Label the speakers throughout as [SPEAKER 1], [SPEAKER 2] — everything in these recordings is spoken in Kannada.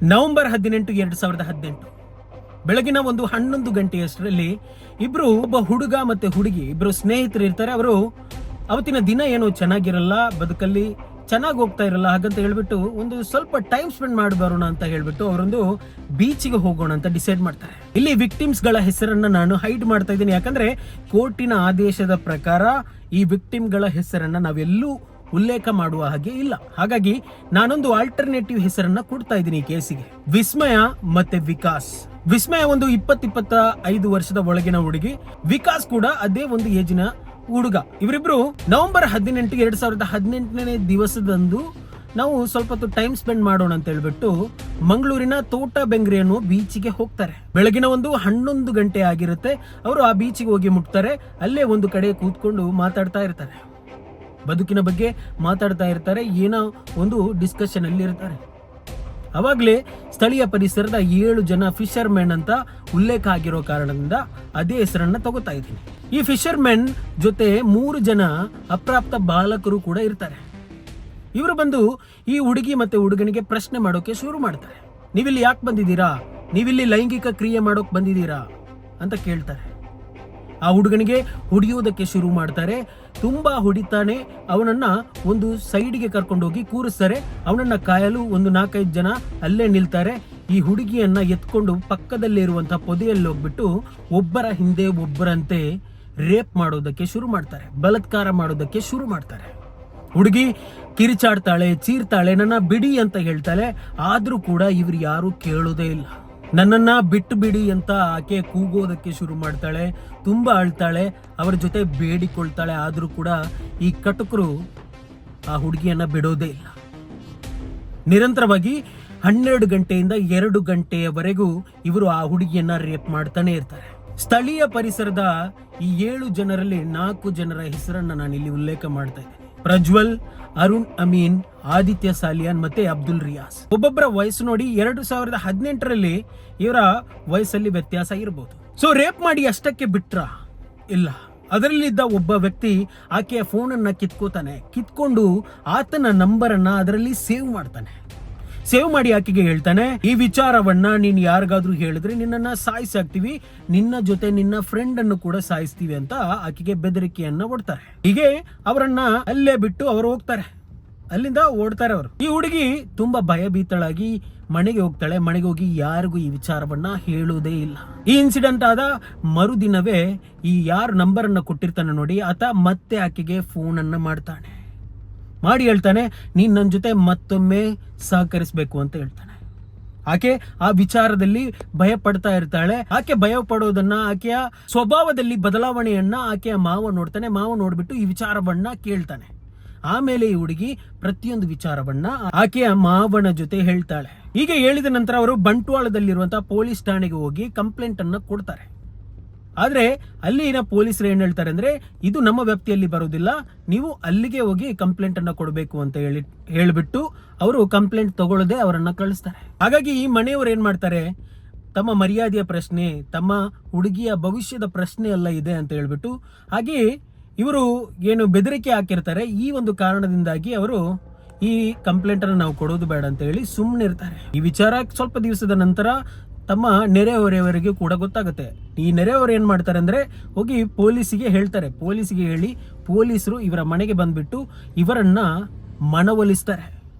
[SPEAKER 1] ನವೆಂಬರ್ 18, 2018 ಬೆಳಗಿನ ಒಂದು 11 ಗಂಟೆಯಷ್ಟರಲ್ಲಿ ಇಬ್ರು, ಒಬ್ಬ ಹುಡುಗ ಮತ್ತೆ ಹುಡುಗಿ ಇಬ್ರು ಸ್ನೇಹಿತರು ಇರ್ತಾರೆ. ಅವರು ಅವತ್ತಿನ ದಿನ ಏನು ಚೆನ್ನಾಗಿರಲ್ಲ, ಬದುಕಲ್ಲಿ ಚೆನ್ನಾಗಿ ಹೋಗ್ತಾ ಇರಲ್ಲ. ಹಾಗಂತ ಹೇಳ್ಬಿಟ್ಟು ಒಂದು ಸ್ವಲ್ಪ ಟೈಮ್ ಸ್ಪೆಂಡ್ ಮಾಡಿ ಬರೋಣ ಅಂತ ಹೇಳ್ಬಿಟ್ಟು ಅವರೊಂದು ಬೀಚಿಗೆ ಹೋಗೋಣ ಅಂತ ಡಿಸೈಡ್ ಮಾಡ್ತಾರೆ. ಇಲ್ಲಿ ವಿಕ್ಟಿಮ್ಸ್ ಗಳ ಹೆಸರನ್ನ ನಾನು ಹೈಡ್ ಮಾಡ್ತಾ ಇದ್ದೀನಿ, ಯಾಕಂದ್ರೆ ಕೋರ್ಟಿನ ಆದೇಶದ ಪ್ರಕಾರ ಈ ವಿಕ್ಟಿಮ್ ಗಳ ಹೆಸರನ್ನ ನಾವೆಲ್ಲೂ ಉಲ್ಲೇಖ ಮಾಡುವ ಹಾಗೆ ಇಲ್ಲ. ಹಾಗಾಗಿ ನಾನೊಂದು ಆಲ್ಟರ್ನೇಟಿವ್ ಹೆಸರನ್ನ ಕೊಡ್ತಾ ಇದ್ದೀನಿ ಈ ಕೇಸಿಗೆ. ವಿಸ್ಮಯ ಮತ್ತೆ ವಿಕಾಸ್. ವಿಸ್ಮಯ ಒಂದು 20-25 ವರ್ಷದ ಒಳಗಿನ ಹುಡುಗಿ, ವಿಕಾಸ್ ಕೂಡ ಅದೇ ಒಂದು ಏಜಿನ ಹುಡುಗ. ಇವರಿಬ್ರು ನವೆಂಬರ್ 18, 2018ನೇ ದಿವಸದಂದು ನಾವು ಸ್ವಲ್ಪ ಹೊತ್ತು ಟೈಮ್ ಸ್ಪೆಂಡ್ ಮಾಡೋಣ ಅಂತ ಹೇಳ್ಬಿಟ್ಟು ಮಂಗಳೂರಿನ ತೋಟ ಬೆಂಗ್ರೆ ಅನ್ನೋ ಬೀಚಿಗೆ ಹೋಗ್ತಾರೆ. ಬೆಳಗಿನ ಒಂದು 11 ಗಂಟೆ ಆಗಿರುತ್ತೆ. ಅವರು ಆ ಬೀಚಿಗೆ ಹೋಗಿ ಮುಟ್ತಾರೆ. ಅಲ್ಲೇ ಒಂದು ಕಡೆ ಕೂತ್ಕೊಂಡು ಮಾತಾಡ್ತಾ ಇರ್ತಾರೆ, ಬದುಕಿನ ಬಗ್ಗೆ ಮಾತಾಡ್ತಾ ಇರ್ತಾರೆ, ಏನೋ ಒಂದು ಡಿಸ್ಕಷನ್ ಅಲ್ಲಿ ಇರ್ತಾರೆ. ಅವಾಗ್ಲೇ ಸ್ಥಳೀಯ ಪರಿಸರದ 7 ಜನ ಫಿಶರ್ ಮೆನ್ ಅಂತ ಉಲ್ಲೇಖ ಆಗಿರೋ ಕಾರಣದಿಂದ ಅದೇ ಹೆಸರನ್ನ ತಗೋತಾ ಇದ್ದೀನಿ. ಈ ಫಿಶರ್ ಮೆನ್ ಜೊತೆ 3 ಜನ ಅಪ್ರಾಪ್ತ ಬಾಲಕರು ಕೂಡ ಇರ್ತಾರೆ. ಇವರು ಬಂದು ಈ ಹುಡುಗಿ ಮತ್ತೆ ಹುಡುಗನಿಗೆ ಪ್ರಶ್ನೆ ಮಾಡೋಕೆ ಶುರು ಮಾಡ್ತಾರೆ. ನೀವಿಲ್ಲಿ ಯಾಕೆ ಬಂದಿದ್ದೀರಾ, ನೀವಿಲ್ಲಿ ಲೈಂಗಿಕ ಕ್ರಿಯೆ ಮಾಡೋಕ್ ಬಂದಿದ್ದೀರಾ ಅಂತ ಕೇಳ್ತಾರೆ. ಆ ಹುಡುಗನಿಗೆ ಹೊಡಿಯೋದಕ್ಕೆ ಶುರು ಮಾಡ್ತಾರೆ. ತುಂಬಾ ಹೊಡಿತಾನೆ. ಅವನನ್ನ ಒಂದು ಸೈಡ್ಗೆ ಕರ್ಕೊಂಡೋಗಿ ಕೂರಿಸ್ತಾರೆ. ಅವನನ್ನ ಕಾಯಲು ಒಂದು 4-5 ಜನ ಅಲ್ಲೇ ನಿಲ್ತಾರೆ. ಈ ಹುಡುಗಿಯನ್ನ ಎತ್ಕೊಂಡು ಪಕ್ಕದಲ್ಲೇ ಇರುವಂತಹ ಪೊದೆಯಲ್ಲಿ ಹೋಗ್ಬಿಟ್ಟು ಒಬ್ಬರ ಹಿಂದೆ ಒಬ್ಬರಂತೆ ರೇಪ್ ಮಾಡೋದಕ್ಕೆ ಶುರು ಮಾಡ್ತಾರೆ, ಬಲಾತ್ಕಾರ ಮಾಡೋದಕ್ಕೆ ಶುರು ಮಾಡ್ತಾರೆ. ಹುಡುಗಿ ಕಿರಿಚಾಡ್ತಾಳೆ, ಚೀರ್ತಾಳೆ, ನನ್ನ ಬಿಡಿ ಅಂತ ಹೇಳ್ತಾಳೆ. ಆದ್ರೂ ಕೂಡ ಇವ್ರು ಯಾರು ಕೇಳೋದೇ ಇಲ್ಲ. ನನ್ನನ್ನ ಬಿಟ್ಟು ಬಿಡಿ ಅಂತ ಆಕೆ ಕೂಗೋದಕ್ಕೆ ಶುರು ಮಾಡ್ತಾಳೆ. ತುಂಬಾ ಅಳ್ತಾಳೆ, ಅವರ ಜೊತೆ ಬೇಡಿಕೊಳ್ತಾಳೆ. ಆದ್ರೂ ಕೂಡ ಈ ಕಟುಕರು ಆ ಹುಡುಗಿಯನ್ನ ಬಿಡೋದೇ ಇಲ್ಲ. ನಿರಂತರವಾಗಿ 12 ಗಂಟೆಯಿಂದ 2 ಗಂಟೆಯವರೆಗೂ ಇವರು ಆ ಹುಡುಗಿಯನ್ನ ರೇಪ್ ಮಾಡ್ತಾನೆ ಇರ್ತಾರೆ. ಸ್ಥಳೀಯ ಪರಿಸರದ ಈ 7 ಜನರಲ್ಲಿ 4 ಜನರ ಹೆಸರನ್ನ ನಾನು ಇಲ್ಲಿ ಉಲ್ಲೇಖ ಮಾಡ್ತಾ ಇದ್ದೇನೆ. ಪ್ರಜ್ವಲ್, ಅರುಣ್ ಅಮೀನ್, ಆದಿತ್ಯ ಸಾಲಿಯಾನ್ ಮತ್ತೆ ಅಬ್ದುಲ್ ರಿಯಾಸ್. ಒಬ್ಬೊಬ್ಬರ ವಯಸ್ಸು ನೋಡಿ 2018ರಲ್ಲಿ ಇವರ ವಯಸ್ಸಲ್ಲಿ ವ್ಯತ್ಯಾಸ ಇರಬಹುದು. ಸೊ ರೇಪ್ ಮಾಡಿ ಅಷ್ಟಕ್ಕೆ ಬಿಟ್ರ? ಇಲ್ಲ. ಅದರಲ್ಲಿದ್ದ ಒಬ್ಬ ವ್ಯಕ್ತಿ ಆಕೆಯ ಫೋನ್ ಅನ್ನ ಕಿತ್ಕೊಂಡು ಆತನ ನಂಬರ್ ಅನ್ನ ಅದರಲ್ಲಿ ಸೇವ್ ಮಾಡಿ ಆಕೆಗೆ ಹೇಳ್ತಾನೆ, ಈ ವಿಚಾರವನ್ನ ನೀನ್ ಯಾರಿಗಾದ್ರೂ ಹೇಳಿದ್ರೆ ನಿನ್ನನ್ನ ಸಾಯಿಸಾಕ್ತಿವಿ, ನಿನ್ನ ಜೊತೆ ನಿನ್ನ ಫ್ರೆಂಡ್ ಅನ್ನು ಕೂಡ ಸಾಯಿಸ್ತೀವಿ ಅಂತ ಆಕೆಗೆ ಬೆದರಿಕೆಯನ್ನ ಒಡ್ತಾರೆ. ಹೀಗೆ ಅವರನ್ನ ಅಲ್ಲೇ ಬಿಟ್ಟು ಅವರು ಹೋಗ್ತಾರೆ, ಅಲ್ಲಿಂದ ಓಡ್ತಾರೆ ಅವರು. ಈ ಹುಡುಗಿ ತುಂಬಾ ಭಯಭೀತಳಾಗಿ ಮನೆಗೆ ಹೋಗ್ತಾಳೆ. ಮನೆಗೆ ಹೋಗಿ ಯಾರಿಗೂ ಈ ವಿಚಾರವನ್ನ ಹೇಳುವುದೇ ಇಲ್ಲ. ಈ ಇನ್ಸಿಡೆಂಟ್ ಆದ ಮರುದಿನವೇ ಈ ಯಾರು ನಂಬರ್ ಅನ್ನ ಕೊಟ್ಟಿರ್ತಾನೆ ನೋಡಿ, ಆತ ಮತ್ತೆ ಆಕೆಗೆ ಫೋನ್ ಅನ್ನ ಮಾಡಿ ಹೇಳ್ತಾನೆ, ನೀನ್ ನನ್ನ ಜೊತೆ ಮತ್ತೊಮ್ಮೆ ಸಹಕರಿಸಬೇಕು ಅಂತ ಹೇಳ್ತಾನೆ. ಆಕೆ ಆ ವಿಚಾರದಲ್ಲಿ ಭಯ ಪಡ್ತಾ ಇರ್ತಾಳೆ. ಆಕೆ ಭಯ ಪಡೋದನ್ನ, ಆಕೆಯ ಸ್ವಭಾವದಲ್ಲಿ ಬದಲಾವಣೆಯನ್ನ ಆಕೆಯ ಮಾವ ನೋಡ್ತಾನೆ. ಮಾವ ನೋಡ್ಬಿಟ್ಟು ಈ ವಿಚಾರವನ್ನ ಕೇಳ್ತಾನೆ. ಆಮೇಲೆ ಈ ಹುಡುಗಿ ಪ್ರತಿಯೊಂದು ವಿಚಾರವನ್ನ ಆಕೆಯ ಮಾವನ ಜೊತೆ ಹೇಳ್ತಾಳೆ. ಹೀಗೆ ಹೇಳಿದ ನಂತರ ಅವರು ಬಂಟ್ವಾಳದಲ್ಲಿರುವಂತಹ ಪೊಲೀಸ್ ಠಾಣೆಗೆ ಹೋಗಿ ಕಂಪ್ಲೇಂಟ್ ಅನ್ನ ಕೊಡ್ತಾರೆ. ಆದ್ರೆ ಅಲ್ಲಿನ ಪೊಲೀಸರು ಏನ್ ಹೇಳ್ತಾರೆ ಅಂದ್ರೆ, ಇದು ನಮ್ಮ ವ್ಯಾಪ್ತಿಯಲ್ಲಿ ಬರುವುದಿಲ್ಲ, ನೀವು ಅಲ್ಲಿಗೆ ಹೋಗಿ ಕಂಪ್ಲೇಂಟ್ ಅನ್ನ ಕೊಡಬೇಕು ಅಂತ ಹೇಳ್ಬಿಟ್ಟು ಅವರು ಕಂಪ್ಲೇಂಟ್ ತಗೊಳ್ಳದೆ ಅವರನ್ನ ಕಳಿಸ್ತಾರೆ. ಹಾಗಾಗಿ ಈ ಮನೆಯವರು ಏನ್ ಮಾಡ್ತಾರೆ, ತಮ್ಮ ಮರ್ಯಾದೆಯ ಪ್ರಶ್ನೆ, ತಮ್ಮ ಹುಡುಗಿಯ ಭವಿಷ್ಯದ ಪ್ರಶ್ನೆ ಎಲ್ಲ ಇದೆ ಅಂತ ಹೇಳ್ಬಿಟ್ಟು, ಹಾಗೆ ಇವರು ಏನು ಬೆದರಿಕೆ ಹಾಕಿರ್ತಾರೆ, ಈ ಒಂದು ಕಾರಣದಿಂದಾಗಿ ಅವರು ಈ ಕಂಪ್ಲೇಂಟ್ ಅನ್ನು ನಾವು ಕೊಡೋದು ಬೇಡ ಅಂತ ಹೇಳಿ ಸುಮ್ಮನೆ ಇರ್ತಾರೆ. ಈ ವಿಚಾರ ಸ್ವಲ್ಪ ದಿವಸದ ನಂತರ ತಮ್ಮ ನೆರೆಹೊರೆಯವರಿಗೆ ಕೂಡ ಗೊತ್ತಾಗುತ್ತೆ. ಈ ನೆರೆಹೊರೆ ಏನ್ ಮಾಡ್ತಾರೆ ಅಂದ್ರೆ, ಹೋಗಿ ಪೊಲೀಸಿಗೆ ಹೇಳ್ತಾರೆ. ಪೊಲೀಸಿಗೆ ಹೇಳಿ ಪೊಲೀಸರು ಇವರ ಮನೆಗೆ ಬಂದ್ಬಿಟ್ಟು ಇವರನ್ನ ಮನವೊಲಿಸ್ತಾರೆ.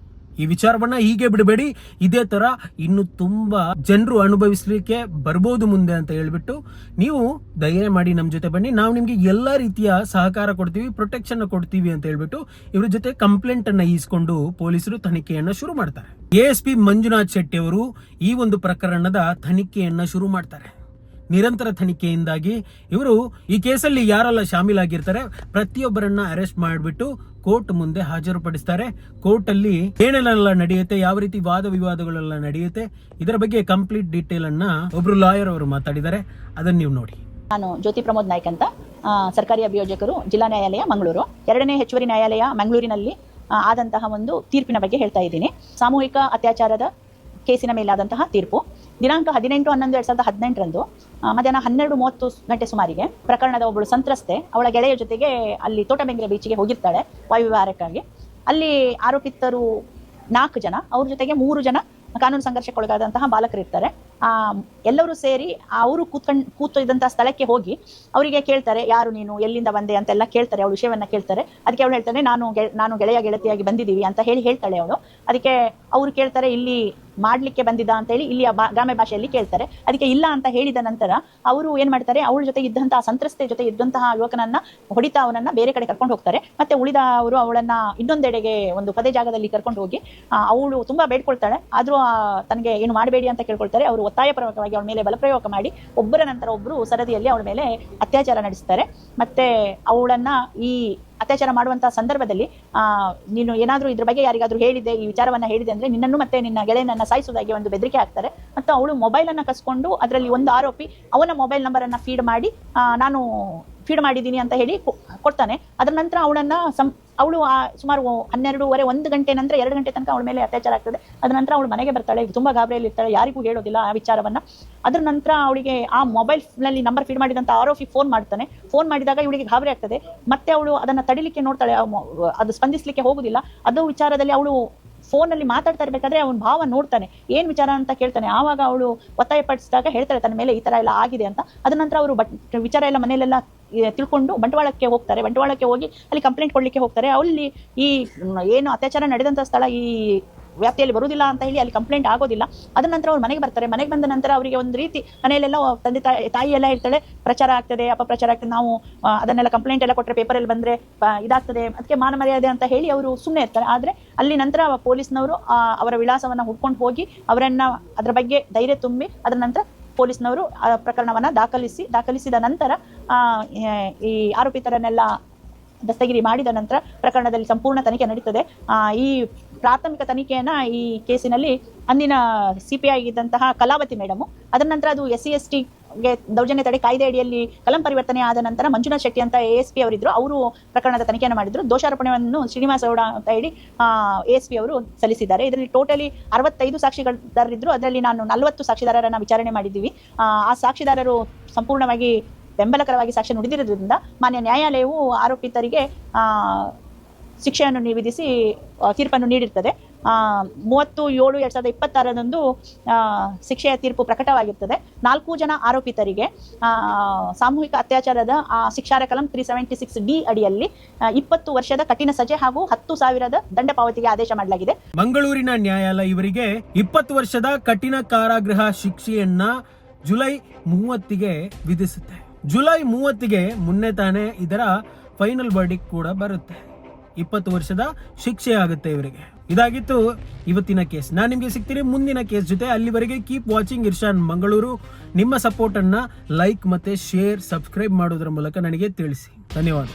[SPEAKER 1] ಈ ವಿಚಾರವನ್ನ ಹೀಗೆ ಬಿಡಬೇಡಿ, ಇದೇ ತರ ಇನ್ನು ತುಂಬಾ ಜನರು ಅನುಭವಿಸ್ಲಿಕ್ಕೆ ಬರ್ಬೋದು ಮುಂದೆ ಅಂತ ಹೇಳ್ಬಿಟ್ಟು, ನೀವು ಧೈರ್ಯ ಮಾಡಿ ನಮ್ಮ ಜೊತೆ ಬನ್ನಿ, ನಾವು ನಿಮ್ಗೆ ಎಲ್ಲಾ ರೀತಿಯ ಸಹಕಾರ ಕೊಡ್ತೀವಿ, ಪ್ರೊಟೆಕ್ಷನ್ ಕೊಡ್ತೀವಿ ಅಂತ ಹೇಳ್ಬಿಟ್ಟು ಇವ್ರ ಜೊತೆ ಕಂಪ್ಲೇಂಟ್ ಅನ್ನ ಈಸ್ಕೊಂಡು ಪೊಲೀಸರು ತನಿಖೆಯನ್ನ ಶುರು ಮಾಡ್ತಾರೆ. ASP ಮಂಜುನಾಥ್ ಶೆಟ್ಟಿ ಅವರು ಈ ಒಂದು ಪ್ರಕರಣದ ತನಿಖೆಯನ್ನ ಶುರು ಮಾಡ್ತಾರೆ. ನಿರಂತರ ತನಿಖೆಯಿಂದಾಗಿ ಇವರು ಈ ಕೇಸಲ್ಲಿ ಯಾರೆಲ್ಲ ಶಾಮೀಲಾಗಿರ್ತಾರೆ ಪ್ರತಿಯೊಬ್ಬರನ್ನ ಅರೆಸ್ಟ್ ಮಾಡಿಬಿಟ್ಟು ಕೋರ್ಟ್ ಮುಂದೆ ಹಾಜರುಪಡಿಸ್ತಾರೆ. ಕೋರ್ಟ್ ಅಲ್ಲಿ ಏನೆಲ್ಲ ನಡೆಯುತ್ತೆ, ಯಾವ ರೀತಿ ವಾದ ವಿವಾದಗಳೆಲ್ಲ ನಡೆಯುತ್ತೆ, ಇದರ ಬಗ್ಗೆ ಕಂಪ್ಲೀಟ್ ಡೀಟೇಲ್ ಅನ್ನ ಒಬ್ರು ಲಾಯರ್ ಅವರು ಮಾತಾಡಿದ್ದಾರೆ. ಅದನ್ನ ನೀವು ನೋಡಿ.
[SPEAKER 2] ನಾನು ಜ್ಯೋತಿ ಪ್ರಮೋದ್ ನಾಯ್ಕ್ ಅಂತ, ಸರ್ಕಾರಿ ಅಭಿಯೋಜಕರು, ಜಿಲ್ಲಾ ನ್ಯಾಯಾಲಯ ಮಂಗಳೂರು. 2ನೇ ಹೆಚ್ಚುವರಿ ನ್ಯಾಯಾಲಯ ಮಂಗಳೂರಿನಲ್ಲಿ ಆದಂತಹ ಒಂದು ತೀರ್ಪಿನ ಬಗ್ಗೆ ಹೇಳ್ತಾ ಇದ್ದೀನಿ. ಸಾಮೂಹಿಕ ಅತ್ಯಾಚಾರದ ಕೇಸಿನ ಮೇಲಾದಂತಹ ತೀರ್ಪು ದಿನಾಂಕ 18/11/2018 ಮಧ್ಯಾಹ್ನ 12:30 ಗಂಟೆ ಸುಮಾರಿಗೆ ಪ್ರಕರಣದ ಒಬ್ಬಳು ಸಂತ್ರಸ್ತೆ ಅವಳ ಗೆಳೆಯ ಜೊತೆಗೆ ಅಲ್ಲಿ ತೋಟಬೆಂಗ್ರೆ ಬೀಚಿಗೆ ಹೋಗಿರ್ತಾಳೆ ವಾಯುವಿಹಾರಕ್ಕಾಗಿ. ಅಲ್ಲಿ ಆರೋಪಿತರು 4 ಜನ, ಅವ್ರ ಜೊತೆಗೆ 3 ಜನ ಕಾನೂನು ಸಂಘರ್ಷಕ್ಕೊಳಗಾದಂತಹ ಬಾಲಕರು ಇರ್ತಾರೆ. ಎಲ್ಲರೂ ಸೇರಿ ಅವರು ಕೂತು ಇದ್ದಂತಹ ಸ್ಥಳಕ್ಕೆ ಹೋಗಿ ಅವರಿಗೆ ಕೇಳ್ತಾರೆ, ಯಾರು ನೀನು, ಎಲ್ಲಿಂದ ಬಂದೆ ಅಂತೆಲ್ಲ ಕೇಳ್ತಾರೆ. ಅವಳು ವಿಷಯವನ್ನ ಕೇಳ್ತಾರೆ. ಅದಕ್ಕೆ ಅವಳು ಹೇಳ್ತಾನೆ, ನಾನು ಗೆಳತಿಯಾಗಿ ಬಂದಿದ್ದೀವಿ ಅಂತ ಹೇಳ್ತಾಳೆ ಅವಳು. ಅದಕ್ಕೆ ಅವರು ಕೇಳ್ತಾರೆ, ಇಲ್ಲಿ ಮಾಡ್ಲಿಕ್ಕೆ ಬಂದಿದ್ದ ಅಂತ ಹೇಳಿ ಇಲ್ಲಿಯ ಗ್ರಾಮ್ಯ ಭಾಷೆಯಲ್ಲಿ ಕೇಳ್ತಾರೆ. ಅದಕ್ಕೆ ಇಲ್ಲ ಅಂತ ಹೇಳಿದ ನಂತರ ಅವರು ಏನ್ ಮಾಡ್ತಾರೆ, ಅವಳ ಜೊತೆ ಇದ್ದಂತಹ ಸಂತ್ರಸ್ತೆ ಜೊತೆ ಇದ್ದಂತಹ ಯುವಕನನ್ನ ಹೊಡಿತಾ ಅವನನ್ನ ಬೇರೆ ಕಡೆ ಕರ್ಕೊಂಡು ಹೋಗ್ತಾರೆ. ಮತ್ತೆ ಉಳಿದವರು ಅವಳನ್ನ ಇನ್ನೊಂದೆಡೆಗೆ ಒಂದು ಪದೇ ಜಾಗದಲ್ಲಿ ಕರ್ಕೊಂಡು ಹೋಗಿ ಅವಳು ತುಂಬಾ ಬೇಡ್ಕೊಳ್ತಾಳೆ. ಆದ್ರೂ ತನಗೆ ಏನು ಮಾಡಬೇಡಿ ಅಂತ ಕೇಳ್ಕೊಳ್ತಾರೆ. ಅವರು ಒತ್ತಾಯಪೂರ್ವಕವಾಗಿ ಅವಳ ಮೇಲೆ ಬಲಪ್ರಯೋಗ ಮಾಡಿ ಒಬ್ಬರ ನಂತರ ಒಬ್ಬರು ಸರದಿಯಲ್ಲಿ ಅವಳ ಮೇಲೆ ಅತ್ಯಾಚಾರ ನಡೆಸ್ತಾರೆ. ಮತ್ತೆ ಅವಳನ್ನ ಈ ಅತ್ಯಾಚಾರ ಮಾಡುವಂತಹ ಸಂದರ್ಭದಲ್ಲಿ ನೀನು ಏನಾದ್ರೂ ಇದ್ರ ಬಗ್ಗೆ ಯಾರಿಗಾದ್ರೂ ಹೇಳಿದೆ, ಈ ವಿಚಾರವನ್ನ ಹೇಳಿದೆ ಅಂದ್ರೆ ನಿನ್ನನ್ನು ಮತ್ತೆ ನಿನ್ನ ಗೆಳೆಯನನ್ನ ಸಾಯಿಸುವುದಾಗಿ ಒಂದು ಬೆದರಿಕೆ ಹಾಕ್ತಾರೆ. ಮತ್ತು ಅವಳು ಮೊಬೈಲ್ ಅನ್ನ ಕಸ್ಕೊಂಡು ಅದರಲ್ಲಿ ಒಂದು ಆರೋಪಿ ಅವನ ಮೊಬೈಲ್ ನಂಬರ್ ಅನ್ನ ಫೀಡ್ ಮಾಡಿ ನಾನು ಫೀಡ್ ಮಾಡಿದ್ದೀನಿ ಅಂತ ಹೇಳಿ ಕೊಡ್ತಾನೆ. ಅದರ ನಂತರ ಅವಳು ಸುಮಾರು 12:30 1 ಗಂಟೆ ನಂತರ 2 ಗಂಟೆ ತನಕ ಅವಳ ಮೇಲೆ ಅತ್ಯಾಚಾರ ಆಗ್ತದೆ. ಅದ ನಂತರ ಅವಳು ಮನೆಗೆ ಬರ್ತಾಳೆ, ತುಂಬಾ ಗಾಬರಿಯಲ್ಲಿ ಇರ್ತಾಳೆ, ಯಾರಿಗೂ ಹೇಳೋದಿಲ್ಲ ಆ ವಿಚಾರವನ್ನ. ಅದರ ನಂತರ ಅವಳಿಗೆ ಆ ಮೊಬೈಲ್ ನಲ್ಲಿ ನಂಬರ್ ಫೀಡ್ ಮಾಡಿದಂತ ಆರೋಪಿ ಫೋನ್ ಮಾಡ್ತಾನೆ. ಫೋನ್ ಮಾಡಿದಾಗ ಇವಳಿಗೆ ಗಾಬರಿ ಆಗ್ತದೆ. ಮತ್ತೆ ಅವಳು ಅದನ್ನ ತಡಿಲಿಕ್ಕೆ ನೋಡ್ತಾಳೆ, ಅದು ಸ್ಪಂದಿಸಲಿಕ್ಕೆ ಹೋಗುದಿಲ್ಲ. ಅದು ವಿಚಾರದಲ್ಲಿ ಅವಳು ಫೋನ್ ಅಲ್ಲಿ ಮಾತಾಡ್ತಾ ಇರ್ಬೇಕಾದ್ರೆ ಅವನ ಭಾವ ನೋಡ್ತಾನೆ, ಏನ್ ವಿಚಾರ ಅಂತ ಕೇಳ್ತಾನೆ. ಆವಾಗ ಅವಳು ಒತ್ತಾಯ ಪಡಿಸಿದಾಗ ಹೇಳ್ತಾಳೆ ತನ್ನ ಮೇಲೆ ಈ ತರ ಎಲ್ಲ ಆಗಿದೆ ಅಂತ. ಅದ ನಂತರ ಅವರು ವಿಚಾರ ಎಲ್ಲ ಮನೆಯಲ್ಲೆಲ್ಲ ತಿಳ್ಕೊಂಡು ಬಂಟ್ವಾಳಕ್ಕೆ ಹೋಗ್ತಾರೆ. ಬಂಟ್ವಾಳಕ್ಕೆ ಹೋಗಿ ಅಲ್ಲಿ ಕಂಪ್ಲೇಂಟ್ ಕೊಡ್ಲಿಕ್ಕೆ ಹೋಗ್ತಾರೆ. ಅಲ್ಲಿ ಈ ಏನು ಅತ್ಯಾಚಾರ ನಡೆದಂತ ಸ್ಥಳ ಈ ವ್ಯಾಪ್ತಿಯಲ್ಲಿ ಬರುವುದಿಲ್ಲ ಅಂತ ಹೇಳಿ ಅಲ್ಲಿ ಕಂಪ್ಲೇಂಟ್ ಆಗೋದಿಲ್ಲ. ಅದ ನಂತರ ಅವ್ರು ಮನೆಗೆ ಬರ್ತಾರೆ. ಮನೆಗೆ ಬಂದ ನಂತರ ಅವರಿಗೆ ಒಂದು ರೀತಿ ಮನೆಯಲ್ಲೆಲ್ಲ ತಂದೆ ತಾಯಿ ಎಲ್ಲ ಹೇಳ್ತಾಳೆ, ಪ್ರಚಾರ ಆಗ್ತದೆ, ಅಪಪ್ರಚಾರ ಆಗ್ತದೆ, ನಾವು ಅದನ್ನೆಲ್ಲ ಕಂಪ್ಲೇಂಟ್ ಎಲ್ಲ ಕೊಟ್ಟರೆ ಪೇಪರಲ್ಲಿ ಬಂದ್ರೆ ಇದಾಗ್ತದೆ, ಅದಕ್ಕೆ ಮಾನ ಮರ್ಯಾದೆ ಅಂತ ಹೇಳಿ ಅವರು ಸುಮ್ಮನೆ ಇರ್ತಾರೆ. ಆದ್ರೆ ಅಲ್ಲಿ ನಂತರ ಪೊಲೀಸ್ನವರು ಅವರ ವಿಳಾಸವನ್ನ ಹುಡ್ಕೊಂಡು ಹೋಗಿ ಅವರನ್ನ ಅದರ ಬಗ್ಗೆ ಧೈರ್ಯ ತುಂಬಿ ಅದರ ನಂತರ ಪೊಲೀಸ್ನವರು ಪ್ರಕರಣವನ್ನ ದಾಖಲಿಸಿದ ನಂತರ ಈ ಆರೋಪಿತರನ್ನೆಲ್ಲ ದಸ್ತಗಿರಿ ಮಾಡಿದ ನಂತರ ಪ್ರಕರಣದಲ್ಲಿ ಸಂಪೂರ್ಣ ತನಿಖೆ ನಡೀತದೆ. ಈ ಪ್ರಾಥಮಿಕ ತನಿಖೆಯನ್ನ ಈ ಕೇಸಿನಲ್ಲಿ ಅಂದಿನ CPI ಆಗಿದ್ದಂತಹ ಕಲಾವತಿ ಮೇಡಮ್, ಅದರ ನಂತರ ಅದು SC/ST ಗೆ ದೌರ್ಜನ್ಯ ತಡೆ ಕಾಯ್ದೆ ಅಡಿಯಲ್ಲಿ ಕಲಂ ಪರಿವರ್ತನೆ ಆದ ನಂತರ ಮಂಜುನಾಥ್ ಶೆಟ್ಟಿ ಅಂತ ASP ಅವರಿದ್ರು, ಅವರು ಪ್ರಕರಣದ ತನಿಖೆಯನ್ನು ಮಾಡಿದ್ರು. ದೋಷಾರೋಪಣೆಯನ್ನು ಶ್ರೀನಿವಾಸ ಗೌಡ ಅಂತ ಹೇಳಿ ASP ಅವರು ಸಲ್ಲಿಸಿದ್ದಾರೆ. ಇದರಲ್ಲಿ ಟೋಟಲಿ 65 ಸಾಕ್ಷಿದಾರರಿದ್ರು. ಅದರಲ್ಲಿ ನಾನು 40 ಸಾಕ್ಷಿದಾರರನ್ನ ವಿಚಾರಣೆ ಮಾಡಿದ್ದೀವಿ. ಆ ಸಾಕ್ಷಿದಾರರು ಸಂಪೂರ್ಣವಾಗಿ ಬೆಂಬಲಕರವಾಗಿ ಸಾಕ್ಷ್ಯ ನುಡಿದಿರೋದ್ರಿಂದ ಮಾನ್ಯ ನ್ಯಾಯಾಲಯವು ಆರೋಪಿತರಿಗೆ ಶಿಕ್ಷೆಯನ್ನು ವಿಧಿಸಿ ತೀರ್ಪನ್ನು ನೀಡಿರ್ತದೆ. 30/7/2026 ಶಿಕ್ಷೆಯ ತೀರ್ಪು ಪ್ರಕಟವಾಗಿರ್ತದೆ. 4 ಜನ ಆರೋಪಿತರಿಗೆ ಸಾಮೂಹಿಕ ಅತ್ಯಾಚಾರದ ಶಿಕ್ಷಾರ ಕಲಂ 376D ಅಡಿಯಲ್ಲಿ 20 ವರ್ಷದ ಕಠಿಣ ಸಜೆ ಹಾಗೂ 10,000 ದಂಡ ಪಾವತಿಗೆ ಆದೇಶ ಮಾಡಲಾಗಿದೆ.
[SPEAKER 1] ಮಂಗಳೂರಿನ ನ್ಯಾಯಾಲಯ ಇವರಿಗೆ 20 ವರ್ಷದ ಕಠಿಣ ಕಾರಾಗೃಹ ಶಿಕ್ಷೆಯನ್ನ ಜುಲೈ 30ಗೆ ವಿಧಿಸುತ್ತೆ. ಜುಲೈ 30ಗೆ ಮುನ್ನೆ ತಾನೇ ಇದರ ಫೈನಲ್ ವರ್ಡಿಕ್ಟ್ ಕೂಡ ಬರುತ್ತೆ. 20 ವರ್ಷದ ಶಿಕ್ಷೆ ಆಗುತ್ತೆ ಇವರಿಗೆ. ಇದಾಗಿತ್ತು ಇವತ್ತಿನ ಕೇಸ್. ನಾನು ನಿಮಗೆ ಸಿಗ್ತೀನಿ ಮುಂದಿನ ಕೇಸ್ ಜೊತೆ. ಅಲ್ಲಿವರೆಗೆ ಕೀಪ್ ವಾಚಿಂಗ್ ಇರ್ಷಾನ್ ಮಂಗಳೂರು. ನಿಮ್ಮ ಸಪೋರ್ಟ್ ಅನ್ನ ಲೈಕ್ ಮತ್ತೆ ಶೇರ್, ಸಬ್ಸ್ಕ್ರೈಬ್ ಮಾಡೋದ್ರ ಮೂಲಕ ನನಗೆ ತಿಳಿಸಿ. ಧನ್ಯವಾದ.